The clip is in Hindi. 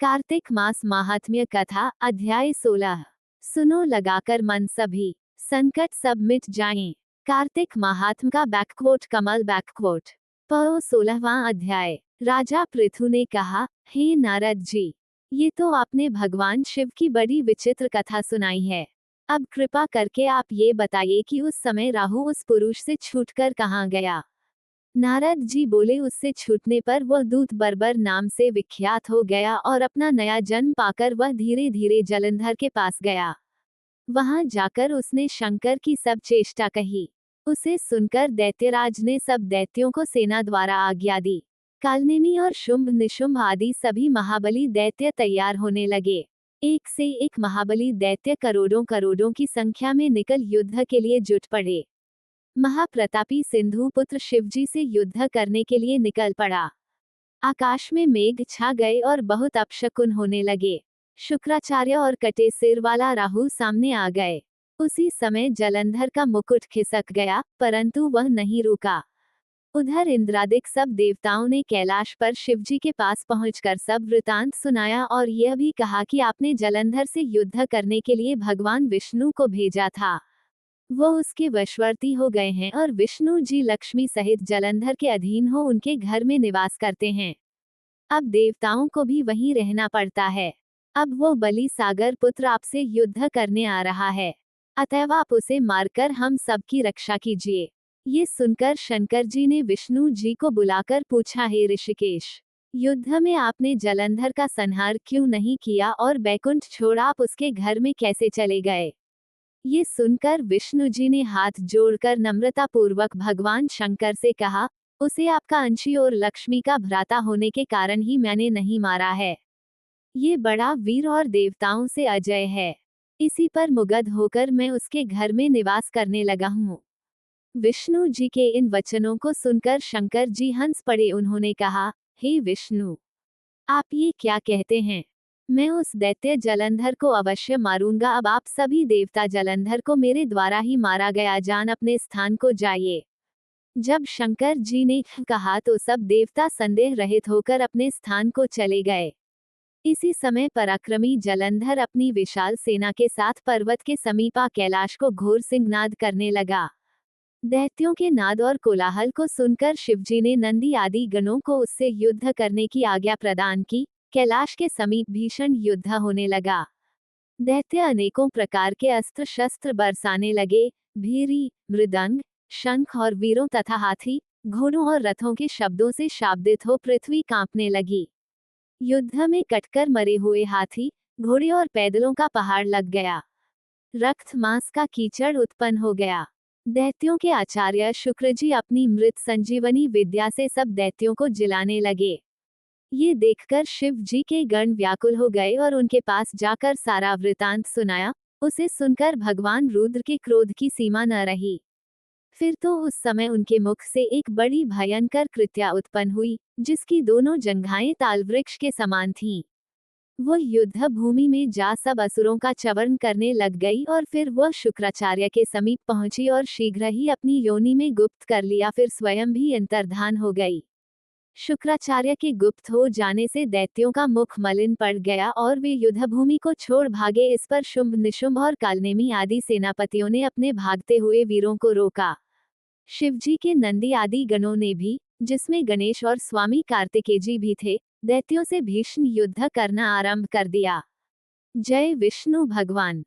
कार्तिक मास महात्म्य कथा अध्याय 16। सुनो लगाकर मन सभी, संकट सब मिट जाएं। कार्तिक महात्म का बैककोट कमल बैककोट। 16वां अध्याय। राजा पृथु ने कहा, हे नारद जी, ये तो आपने भगवान शिव की बड़ी विचित्र कथा सुनाई है। अब कृपा करके आप ये बताइए कि उस समय राहु उस पुरुष से छूटकर कहाँ गया। नारद जी बोले, उससे छूटने पर वह दूत बर्बर नाम से विख्यात हो गया और अपना नया जन्म पाकर वह धीरे धीरे जलंधर के पास गया। वहां जाकर उसने शंकर की सब चेष्टा कही। उसे सुनकर दैत्यराज ने सब दैत्यों को सेना द्वारा आज्ञा दी। कालनेमी और शुंभ निशुंभ आदि सभी महाबली दैत्य तैयार होने लगे। एक से एक महाबली दैत्य करोड़ों करोड़ों की संख्या में निकल युद्ध के लिए जुट पड़े। महाप्रतापी सिंधु पुत्र शिवजी से युद्ध करने के लिए निकल पड़ा। आकाश में मेघ छा गए और बहुत अपशकुन होने लगे। शुक्राचार्य और कटे सिर वाला राहु सामने आ गए। उसी समय जलंधर का मुकुट खिसक गया, परंतु वह नहीं रुका। उधर इंद्रादिक सब देवताओं ने कैलाश पर शिवजी के पास पहुंचकर सब वृतांत सुनाया और यह भी कहा कि आपने जलंधर से युद्ध करने के लिए भगवान विष्णु को भेजा था। वो उसके वशवर्ती हो गए हैं और विष्णु जी लक्ष्मी सहित जलंधर के अधीन हो उनके घर में निवास करते हैं। अब देवताओं को भी वहीं रहना पड़ता है। अब वो बलि सागर पुत्र आपसे युद्ध करने आ रहा है, अतएव आप उसे मारकर हम सबकी रक्षा कीजिए। ये सुनकर शंकर जी ने विष्णु जी को बुलाकर पूछा, हे ऋषिकेश, युद्ध में आपने जलंधर का संहार क्यों नहीं किया और बैकुंठ छोड़ आप उसके घर में कैसे चले गए। ये सुनकर विष्णु जी ने हाथ जोड़कर नम्रता पूर्वक भगवान शंकर से कहा, उसे आपका अंशी और लक्ष्मी का भ्राता होने के कारण ही मैंने नहीं मारा है। ये बड़ा वीर और देवताओं से अजय है। इसी पर मुग्ध होकर मैं उसके घर में निवास करने लगा हूँ। विष्णु जी के इन वचनों को सुनकर शंकर जी हंस पड़े। उन्होंने कहा, हे विष्णु, आप ये क्या कहते हैं। मैं उस दैत्य जलंधर को अवश्य मारूंगा। अब आप सभी देवता जलंधर को मेरे द्वारा ही मारा गया जान अपने स्थान को जाइए। जब शंकर जी ने कहा तो सब देवता संदेह रहित होकर अपने स्थान को चले गए। इसी समय पराक्रमी जलंधर अपनी विशाल सेना के साथ पर्वत के समीप कैलाश को घोर सिंहनाद करने लगा। दैत्यों के नाद और कोलाहल को सुनकर शिवजी ने नंदी आदि गणों को उससे युद्ध करने की आज्ञा प्रदान की। कैलाश के समीप भीषण युद्ध होने लगा। दैत्य अनेकों प्रकार के अस्त्र शस्त्र बरसाने लगे। भीरी, मृदंग, शंख और वीरों तथा हाथी, घोड़ों और रथों के शब्दों से शाब्दित हो पृथ्वी कांपने लगी। युद्ध में कटकर मरे हुए हाथी, घोड़े और पैदलों का पहाड़ लग गया। रक्त मांस का कीचड़ उत्पन्न हो गया। दैत्यों के आचार्य शुक्र जी अपनी मृत संजीवनी विद्या से सब दैत्यों को जिलाने लगे। ये देखकर शिव जी के गण व्याकुल हो गए और उनके पास जाकर सारा वृतांत सुनाया। उसे सुनकर भगवान रुद्र के क्रोध की सीमा न रही। फिर तो उस समय उनके मुख से एक बड़ी भयंकर कृत्या उत्पन्न हुई, जिसकी दोनों जंघाएं तालवृक्ष के समान थीं। वो युद्ध भूमि में जा सब असुरों का चवर्ण करने लग गई और फिर वह शुक्राचार्य के समीप पहुंची और शीघ्र ही अपनी योनि में गुप्त कर लिया, फिर स्वयं भी अंतर्धान हो गई। शुक्राचार्य के गुप्त हो जाने से दैत्यों का मुख मलिन पड़ गया और वे युद्धभूमि को छोड़ भागे। इस पर शुंभ निशुंभ और कालनेमी आदि सेनापतियों ने अपने भागते हुए वीरों को रोका। शिवजी के नंदी आदि गणों ने भी, जिसमें गणेश और स्वामी कार्तिकेय भी थे, दैत्यों से भीषण युद्ध करना आरंभ कर दिया। जय विष्णु भगवान।